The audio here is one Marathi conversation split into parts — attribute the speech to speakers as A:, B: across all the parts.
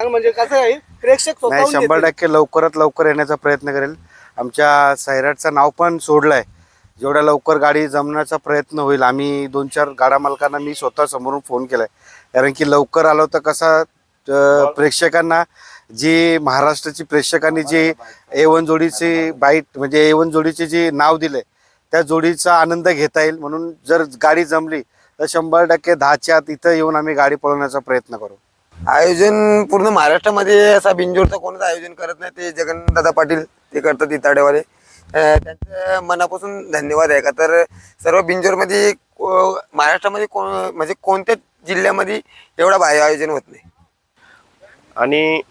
A: सांग म्हणजे कसं आहे प्रेक्षक
B: नाही, 100% लवकरात लवकर येण्याचा प्रयत्न करेल. आमच्या सैराटचं नाव पण सोडलंय. जेवढ्या लवकर गाडी जमण्याचा प्रयत्न होईल. आम्ही 2-4 गाडा मालकांना मी स्वतः समोरून फोन केलाय, कारण की लवकर आलो तर कसा प्रेक्षकांना जी महाराष्ट्राची प्रेक्षकांनी जी A1 जोडीची बाईट म्हणजे A1 जोडीचे जे नाव दिले त्या जोडीचा आनंद घेता येईल. म्हणून जर गाडी जमली तर 100% 10च्या आत इथं येऊन आम्ही गाडी पळवण्याचा प्रयत्न करू.
C: आयोजन पूर्ण महाराष्ट्रामध्ये असा बिनजोडचं कोणतं आयोजन करत नाही, ते जगनदादा पाटील ते करतात इताडेवाले. त्यांचं मनापासून धन्यवाद आहे का. तर सर्व बिनजोडमध्ये महाराष्ट्रामध्ये म्हणजे कोणत्याच जिल्ह्यामध्ये एवढा भारी आयोजन होत नाही.
D: आणि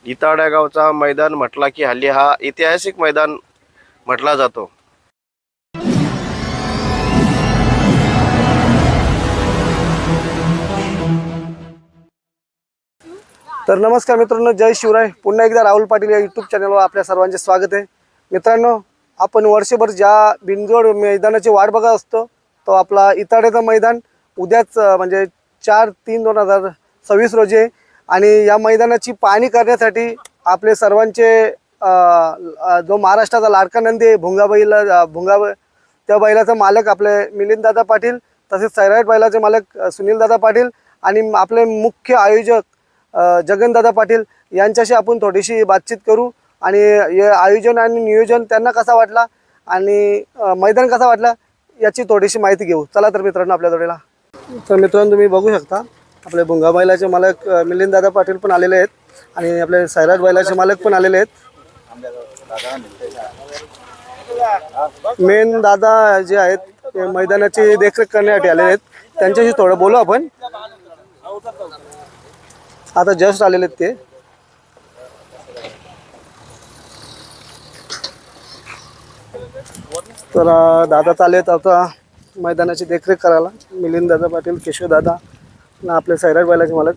D: इताडा गावचा मैदान म्हटला की हल्ली हा ऐतिहासिक मैदान म्हटला जातो.
A: तर नमस्कार मित्रांनो, जय शिवराय. पुन्हा एकदा राहुल पाटील या यूट्यूब चॅनलवर आपल्या सर्वांचे स्वागत आहे. मित्रांनो, आपण वर्षभर ज्या बिनजोड मैदानाची वाट बघत असतो तो आपला इताड्याचं मैदान उद्याच म्हणजे 4/3/2026 रोजी आहे. आणि या मैदानाची पाहणी करण्यासाठी आपले सर्वांचे जो महाराष्ट्राचा लाडका नंदी आहे भुंगा त्या बैलाचा मालक आपले मिलिंददादा पाटील, तसेच सैराट बैलाचे मालक सुनीलदादा पाटील आणि आपले मुख्य आयोजक जगनदादा पाटील यांच्याशी आपण थोडीशी बातचीत करू आणि हे आयोजन आणि नियोजन त्यांना कसा वाटला आणि मैदान कसा वाटला याची थोडीशी माहिती घेऊ. चला तर मित्रांनो आपल्या जोडीला. तर मित्रांनो, तुम्ही बघू शकता आपले भुंगा बैलाचे मालक मिलिंददादा पाटील पण आलेले आहेत आणि आपले सैराट बैलाचे मालक पण आलेले आहेत. मेन दादा जे आहेत ते मैदानाची देखरेख करण्यासाठी आलेले आहेत. त्यांच्याशी थोडं बोलू आपण. आता जस्ट आलेले आहेत ते. तर दादा चालेत आता मैदानाची देखरेख करायला. मिलिंददादा पाटील, केशवदादा आणि आपले सैराट बैलाचे मालक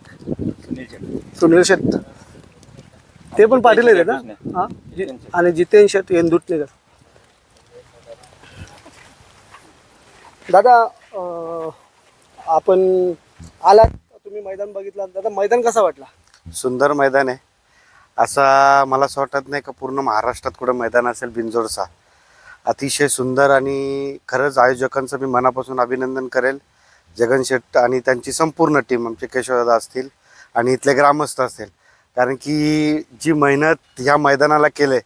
A: सुनील शेट ते पण पाटील आहेत ना. हां, आणि जितेन शेट येंदुटणेकर. दादा, आपण आलात, तुम्ही मैदान बघितलं. दादा, मैदान कसा वाटला?
B: सुंदर मैदान आहे. असा मला असं वाटत नाही का पूर्ण महाराष्ट्रात कुठं मैदान असेल बिनजोडचा. अतिशय सुंदर आणि खरंच आयोजकांचं मी मनापासून अभिनंदन करेल. जगन शेट्ट आणि त्यांची संपूर्ण टीम, आमचे केशवदादा असतील आणि इथले ग्रामस्थ असतील. कारण की जी मेहनत ह्या मैदानाला केले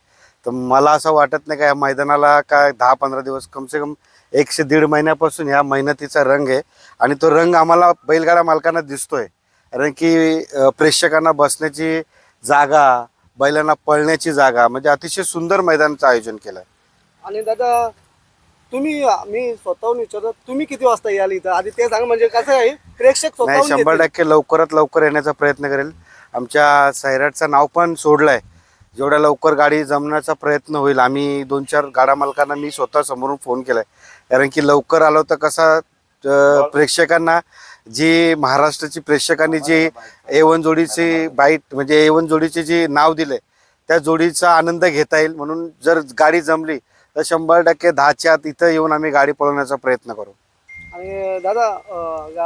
B: तर मला असं वाटत नाही का या मैदानाला काय 10-15 दिवस, कम से कम 1 ते 1.5 महिन्यापासून ह्या मेहनतीचा रंग आहे. आणि तो रंग आम्हाला बैलगाडा मालकांना दिसतोय. कारण की प्रेक्षकांना बसण्याची जागा, बैलांना पळण्याची जागा, म्हणजे अतिशय सुंदर मैदानाचं आयोजन केलं.
A: आणि दादा, तुम्ही मी स्वतःहून विचारतो, तुम्ही किती वाजता याल इथं आधी ते सांगा. म्हणजे कसं आहे प्रेक्षक
B: नाही, 100% लवकरात लवकर येण्याचा प्रयत्न करेल. आमच्या सैराटचं नाव पण सोडलंय. जेवढ्या लवकर गाडी जमण्याचा प्रयत्न होईल. आम्ही 2-4 गाडा मालकांना मी स्वतः समोरून फोन केलाय, कारण की लवकर आलो तर कसा प्रेक्षकांना जी महाराष्ट्राची प्रेक्षकांनी जी A1 जोडीची बाईट म्हणजे A1 जोडीचे जे नाव दिले त्या जोडीचा आनंद घेता येईल. म्हणून जर गाडी जमली तर 100% 10च्या आत इथं येऊन आम्ही गाडी पळवण्याचा प्रयत्न करू.
A: आणि दादा,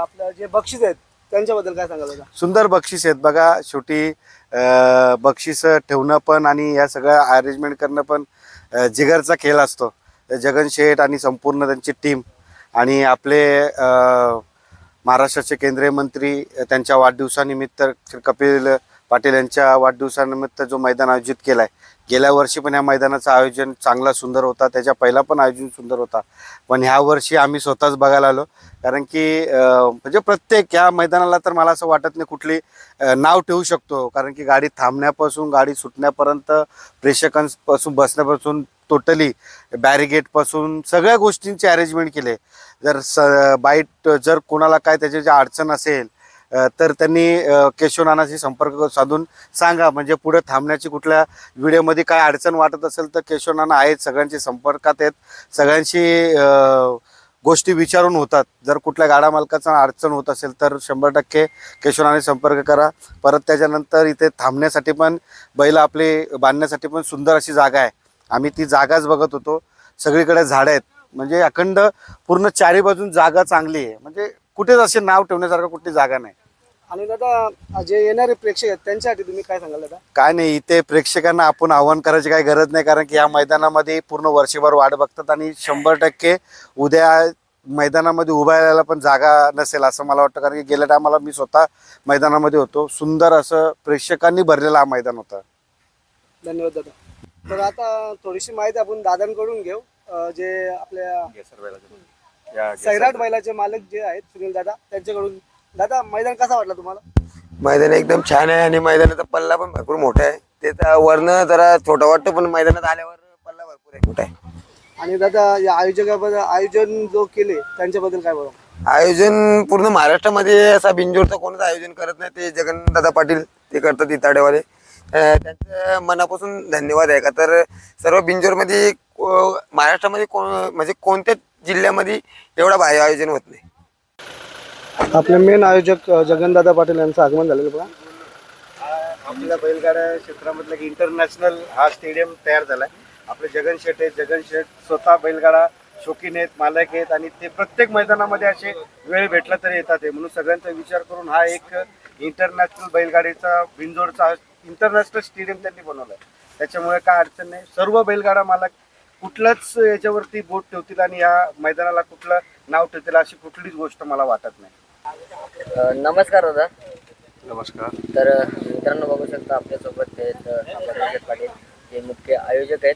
A: आपलं जे बक्षीस आहेत त्यांच्याबद्दल काय सांगाल दादा?
B: सुंदर बक्षीस आहेत बघा. शेवटी बक्षीस ठेवणं पण आणि या सगळ्या अरेंजमेंट करणं पण जिगरचा खेळ असतो. जगन शेठ आणि संपूर्ण त्यांची टीम आणि आपले महाराष्ट्राचे केंद्रीय मंत्री त्यांच्या वाढदिवसानिमित्त कपिल पाटील यांच्या वाढदिवसानिमित्त जो मैदान आयोजित केला आहे. गेल्या वर्षी पण या मैदानाचं आयोजन चांगला सुंदर होता, त्याच्या पहिला पण आयोजन सुंदर होता. पण ह्या वर्षी आम्ही स्वतःच बघायला आलो. कारण की म्हणजे प्रत्येक ह्या मैदानाला तर मला असं वाटत नाही कुठली नाव ठेवू शकतो. कारण की गाडी थांबण्यापासून गाडी सुटण्यापर्यंत, प्रेक्षकांपासून बसण्यापासून, टोटली बॅरिगेटपासून सगळ्या गोष्टींची अरेंजमेंट केले. जर बाईट जर कोणाला काय त्याची जी अडचण असेल तर त्यांनी केशवनानाशी संपर्क साधून सांगा. म्हणजे पुढे थांबण्याची कुठल्या व्हिडिओमध्ये काय अडचण वाटत असेल तर केशवनाना आहेत, सगळ्यांशी संपर्कात आहेत, सगळ्यांशी गोष्टी विचारून होतात. जर कुठल्या गाडा मालकाचा अडचण होत असेल तर 100% केशवनाने संपर्क करा. परत त्याच्यानंतर इथे थांबण्यासाठी पण, बैल आपले बांधण्यासाठी पण सुंदर अशी जागा आहे. आम्ही ती जागाच बघत होतो. सगळीकडे झाडं आहेत, म्हणजे अखंड पूर्ण चारी बाजून जागा चांगली आहे. म्हणजे कुठेच असे नाव ठेवण्यासारखं कुठली जागा नाही.
A: आणि दादा जे येणारे प्रेक्षक आहेत त्यांच्यासाठी तुम्ही काय सांगाल दादा?
B: काय नाही, इथे प्रेक्षकांना आपण आव्हान करायची काही गरज नाही, कारण की या मैदानामध्ये पूर्ण वर्षभर वाट बघतात आणि 100% उद्या मैदानामध्ये उभा राहायला पण जागा नसेल असं मला वाटतं, कारण की गेल्या टायमाला मी स्वतः मैदानामध्ये होतो. सुंदर असं प्रेक्षकांनी भरलेला हा मैदान होता.
A: धन्यवाद दादा. तर आता थोडीशी माहिती आपण दादांकडून घेऊ. जे आपल्या सैराट बैलाचे मालक जे आहेत सुनील दादा, त्यांच्याकडून. दादा, मैदान कसा वाटला तुम्हाला?
C: मैदान एकदम छान आहे आणि मैदानाचा पल्ला पण भरपूर मोठा आहे. ते तर वरनं जरा छोटा वाटतं, पण मैदानात आल्यावर पल्ला भरपूर आहे, मोठा आहे.
A: आणि दादा, या आयोजकाबद्दल, आयोजन जो केले त्यांच्याबद्दल काय बोला?
C: आयोजन पूर्ण महाराष्ट्रामध्ये असा बिनजोडचं कोणच आयोजन करत नाही, ते जगनदादा पाटील ते करतात इताडेवाले. त्यांचं मनापासून धन्यवाद आहे. का तर सर्व बिनजोडमध्ये महाराष्ट्रामध्ये म्हणजे कोणत्याच जिल्ह्यामध्ये एवढा भारी आयोजन होत नाही.
A: आपले मेन आयोजक जगनदादा पाटील यांचं आगमन झालेलं बघा.
B: आपल्या बैलगाड्या क्षेत्रामधलं की इंटरनॅशनल हा स्टेडियम तयार झालाय. आपले जगन शेठ आहेत. जगन शेठ स्वतः बैलगाडा शौकीन आहेत, मालक आहेत आणि ते प्रत्येक मैदानामध्ये असे वेळ भेटला तरी येतात. म्हणून सगळ्यांचा विचार करून हा एक इंटरनॅशनल बैलगाडीचा बिनजोडचा इंटरनॅशनल स्टेडियम त्यांनी बनवलाय. त्याच्यामुळे काय अडचण नाही. सर्व बैलगाडा मालक कुठलंच याच्यावरती बोट ठेवतील आणि या मैदानाला कुठलं नाव ठेवतील अशी कुठलीच गोष्ट मला वाटत नाही.
E: नमस्कार दादा.
D: नमस्कार.
E: तर मित्रांनो, बघू शकता आपल्यासोबत आहेत आपले पाटील, हे मुख्य आयोजक आहेत.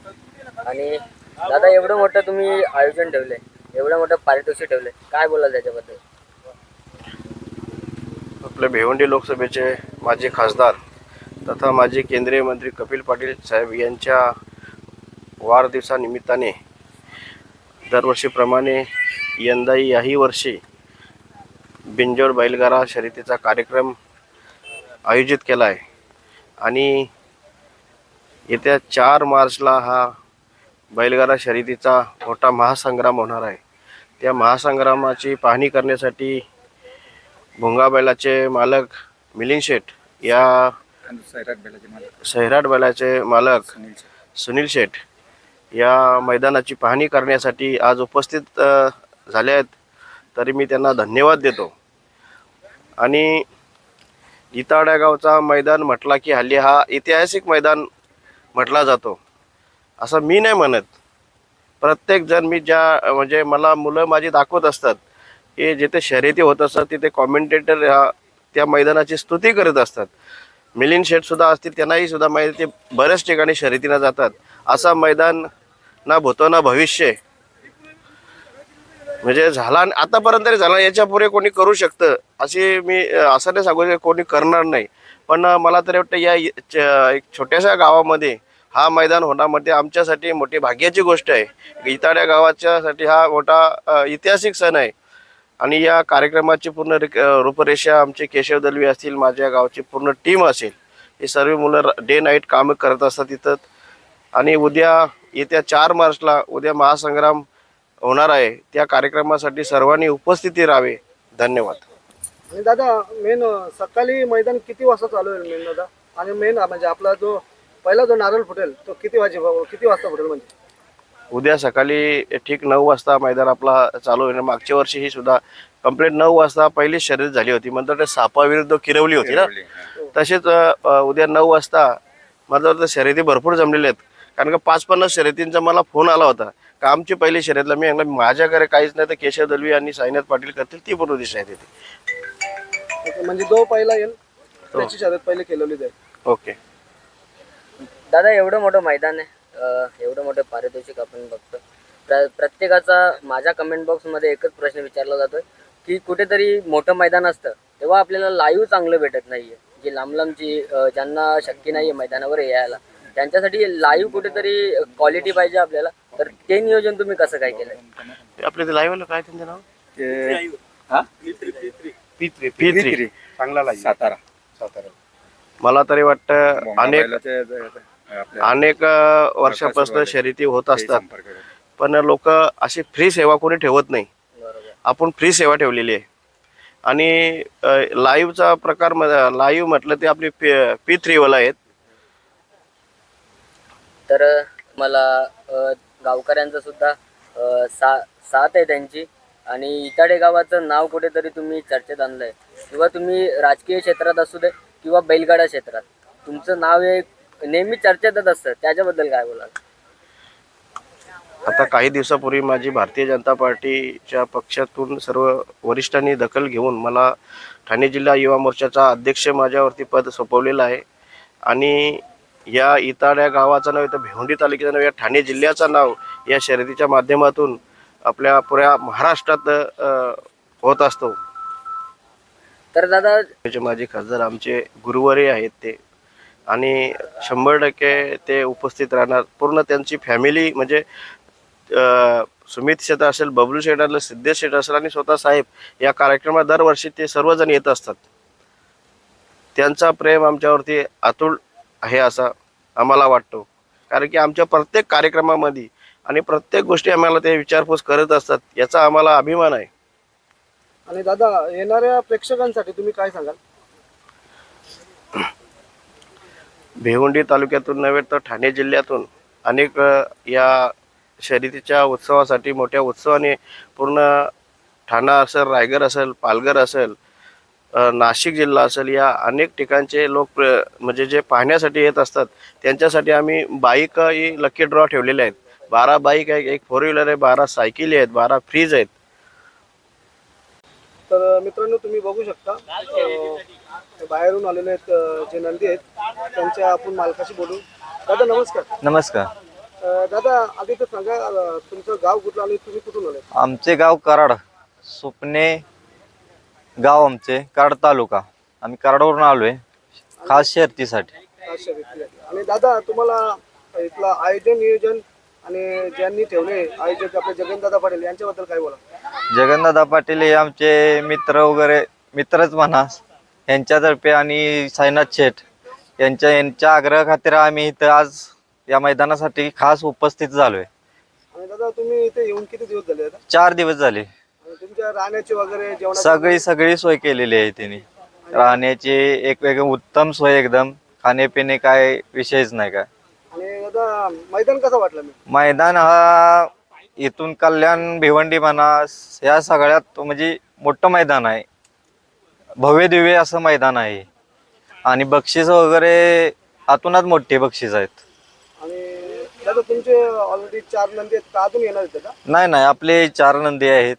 E: आणि दादा, एवढं मोठं तुम्ही आयोजन ठेवले, एवढं मोठं पारितोषिक ठेवले, काय बोलाल त्याच्याबद्दल?
D: आपले भिवंडी लोकसभेचे माजी खासदार तथा माजी केंद्रीय मंत्री कपिल पाटील साहेब यांच्या वाढदिवसानिमित्ताने दरवर्षीप्रमाणे यंदाही याही वर्षी बिंजोर बैलगाडा शर्यतीचा कार्यक्रम आयोजित केला आहे. आणि येत्या 4 मार्चला हा बैलगाडा शर्यतीचा मोठा महासंग्राम होणार आहे. त्या महासंग्रामाची पाहणी करण्यासाठी भुंगा बैलाचे मालक मिलिंद शेठ या सैराट बैलाचे मालक सुनील शेठ या मैदानाची पाहणी करण्यासाठी आज उपस्थित झाले आहेत. तरी मी त्यांना धन्यवाद देतो. आणि इताड्या गावचा मैदान म्हटला की हल्ली हा ऐतिहासिक मैदान म्हटला जातो असं मी नाही म्हणत. प्रत्येकजण मी ज्या म्हणजे मला मुलं माझी दाखवत असतात की जिथे शर्यती होत असतात तिथे कॉमेंटेटर त्या मैदानाची स्तुती करत असतात. मिलिंद शेठसुद्धा असतील, त्यांनाही सुद्धा माहिती ते बऱ्याच ठिकाणी शर्यतीला जातात. असा मैदान ना भूतो ना भविष्य म्हणजे झाला आतापर्यंत तरी झाला, याच्या पुढे कोणी करू शकतं अशी मी असं नाही सांगू कोणी करणार नाही. पण मला तरी वाटतं या एक छोट्याशा गावामध्ये हा मैदान होणं म्हणजे आमच्यासाठी मोठी भाग्याची गोष्ट आहे. इताड्या गावाच्यासाठी हा मोठा ऐतिहासिक सण आहे. आणि या कार्यक्रमाची पूर्ण रूपरेषा आमचे केशव दलवी असतील, माझ्या गावची पूर्ण टीम असेल, हे सर्व मुलं डे नाईट कामं करत असतात तिथं. आणि उद्या येत्या 4 मार्चला उद्या महासंग्राम होणार आहे. त्या कार्यक्रमासाठी सर्वांनी उपस्थिती राहावे. धन्यवाद.
A: आणि दादा, मेन सकाळी मैदान किती वाजता चालू होईल मेन दादा? आणि मेन म्हणजे आपला जो पहिला जो नारळ फुटेल तो किती वाजता फुटेल? म्हणजे
D: उद्या सकाळी ठीक 9 वाजता मैदान आपला चालू होईल. मागच्या वर्षी ही सुद्धा कंप्लीट 9 वाजता पहिली शर्यत झाली होती, म्हणतात सापाविरुद्ध किरवली होती ना. तसेच उद्या 9 वाजता माझ्या वाटतं शर्यती भरपूर जमलेल्या आहेत. कारण का 5-50 शर्यतींचा मला फोन आला होता का आमची पहिली शर्यतला. मी म्हटलं माझ्याकडे काहीच नाही, तर केशव दलवी आणि साईनाथ पाटील करतील, ती पण उद्या शर्यत येते.
A: म्हणजे जो पहिला येईल त्याची शर्यत पहिले केलेली जाईल.
D: ओके
E: दादा, एवढं मोठं मैदान आहे, एवढं मोठं पारितोषिक आपण बघतो. प्रत्येकाचा माझ्या कमेंट बॉक्समध्ये एकच प्रश्न विचारला जातोय की कुठेतरी मोठं मैदान असतं तेव्हा आपल्याला लाईव्ह चांगलं भेटत नाहीये. जे लांबची ज्यांना शक्य नाहीये मैदानावर यायला, त्यांच्यासाठी लाईव्ह कुठेतरी क्वालिटी पाहिजे आपल्याला. तर ते नियोजन तुम्ही कसं काय केलंय?
D: आपल्या ते लाईव्हला काय त्यांचं नाव P3
B: चांगला लागेल. सातारा
D: मला तरी वाटतं अनेक वर्षापासून शर्यती होत असतात, पण लोक अशी फ्री सेवा कोणी ठेवत नाही. आपण फ्री सेवा ठेवलेली आहे. आणि लाईव्हचा प्रकार लाईव्ह म्हटलं ते आपली P3 वाला आहेत.
E: तर मला गावकऱ्यांचं सुद्धा साथ आहे त्यांची. आणि इताडे गावाचं नाव कुठेतरी तुम्ही चर्चेत आणलंय, किंवा तुम्ही राजकीय क्षेत्रात असू दे किंवा बैलगाडा क्षेत्रात, तुमचं नाव हे नेहमी चर्चेतच असतं, त्याच्याबद्दल काय बोलाल?
D: आता काही दिवसापूर्वी माझी भारतीय जनता पार्टीच्या पक्षातून सर्व वरिष्ठांनी दखल घेऊन मला ठाणे जिल्हा युवा मोर्चाचा अध्यक्ष माझ्यावरती पद सोपवलेलं आहे. आणि या इताड्या गावाचं नाव, इथं भिवंडी तालुक्याचं नाव, या ठाणे जिल्ह्याचं नाव या शर्यतीच्या माध्यमातून आपल्या पुऱ्या महाराष्ट्रात होत असतो.
E: तर दादा,
D: माझे खासदार आमचे गुरुवारी आहेत ते, आणि 100% ते उपस्थित राहणार. पूर्ण त्यांची फॅमिली म्हणजे सुमित शेट असेल, बबलू शेट असेल, सिद्धेश शेट असेल आणि स्वतः साहेब या कार्यक्रमात दरवर्षी ते सर्वजण येत असतात. त्यांचा प्रेम आमच्यावरती अतुल आहे असा आम्हाला वाटतो. कारण की आमच्या प्रत्येक कार्यक्रमामध्ये आणि प्रत्येक गोष्टी आम्हाला ते विचारपूस करत असतात, याचा आम्हाला अभिमान आहे.
A: आणि दादा, येणाऱ्या प्रेक्षकांसाठी तुम्ही काय सांगाल?
D: भिवंडी तालुक्यातून नव्हे तर ठाणे जिल्ह्यातून अनेक या शर्यतीच्या उत्सवासाठी मोठ्या उत्सवाने पूर्ण ठाणा असेल, रायगड असेल, पालघर असेल, नाशिक जिल्हा असेल, या अनेक ठिकाणचे लोक म्हणजे जे पाहण्यासाठी येत असतात, त्यांच्यासाठी आम्ही बाईक ही लकी ड्रॉ ठेवलेले आहेत. 12 बाईक आहे, 1 4 व्हीलर आहे, 12 सायकली आहेत, 12 फ्रीज आहेत.
A: तर मित्रांनो, तुम्ही बघू शकता बाहेरून आलेले आहेत जे नंदी आहेत, त्यांच्या आपण मालकाशी बोलू. दादा नमस्कार.
F: नमस्कार.
A: दादा, आधी तर सांगा तुमचं गाव कुठलं आणि तुम्ही कुठून आले?
F: आमचे गाव कराड, सुपणे गाव आमचे, कराड तालुका. आम्ही कराडवरून आलोय खास शर्तीसाठी.
A: आणि दादा, तुम्हाला इथला आयोजन नियोजन आणि ज्यांनी ठेवले आयोजक आपले जगनदादा पाटील यांच्याबद्दल काय बोला?
F: जगनदादा पाटील हे आमचे मित्र वगैरे, मित्रच म्हणा, यांच्यातर्फे आणि साईनाथ शेठ यांच्या आग्रह खातीर आम्ही इथं आज या मैदानासाठी खास उपस्थित झालोय.
A: आणि दादा, तुम्ही इथे येऊन किती दिवस झाले आता?
F: 4 दिवस झाले.
A: आणि तुमच्या राहण्याची वगैरे जेवणाची
F: सगळी सोय केलेली आहे त्यांनी. राहण्याची एक वेगळी उत्तम सोय, एकदम खाणेपिणे काय विषयच नाही काय.
A: आणि दादा, मैदान कसं वाटलं? मी
F: मैदान हा इथून कल्याण, भिवंडी म्हणा, या सगळ्यात म्हणजे मोठं मैदान आहे, भव्य दिव्य असं मैदान आहे. आणि बक्षीस वगैरे आतूनच मोठे बक्षीस आहेत.
A: आणि दादा, तुमचे ऑलरेडी 4 नंदी आहेत का अजून येणार आहेत का?
F: नाही, आपले 4 नंदी आहेत.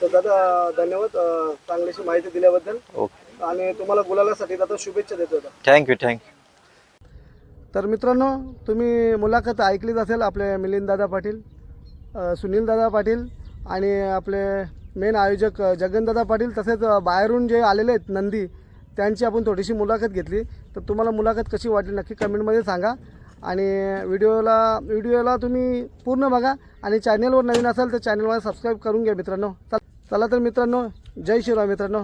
A: तर दादा, धन्यवाद चांगलीशी माहिती दिल्याबद्दल.
F: ओके,
A: आणि तुम्हाला गुलालासाठी दादा शुभेच्छा देतो दादा.
F: थँक्यू.
A: तर मित्रांनो, तुम्ही मुलाखत ऐकलीच असेल आपले मिलिंददादा पाटील, सुनीलदादा पाटील आणि आपले मेन आयोजक जगनदादा पाटील, तसेच बाहेरून जे आलेले आहेत नंदी, त्यांची आपण थोडीशी मुलाखत घेतली. तर तुम्हाला मुलाखत कशी वाटली नक्की कमेंटमध्ये सांगा. आणि व्हिडिओला तुम्ही पूर्ण बघा. आणि चॅनलवर नवीन असाल तर चॅनलला सबस्क्राईब करून घ्या मित्रांनो. चला तर मित्रांनो, जय शिवराय मित्रांनो.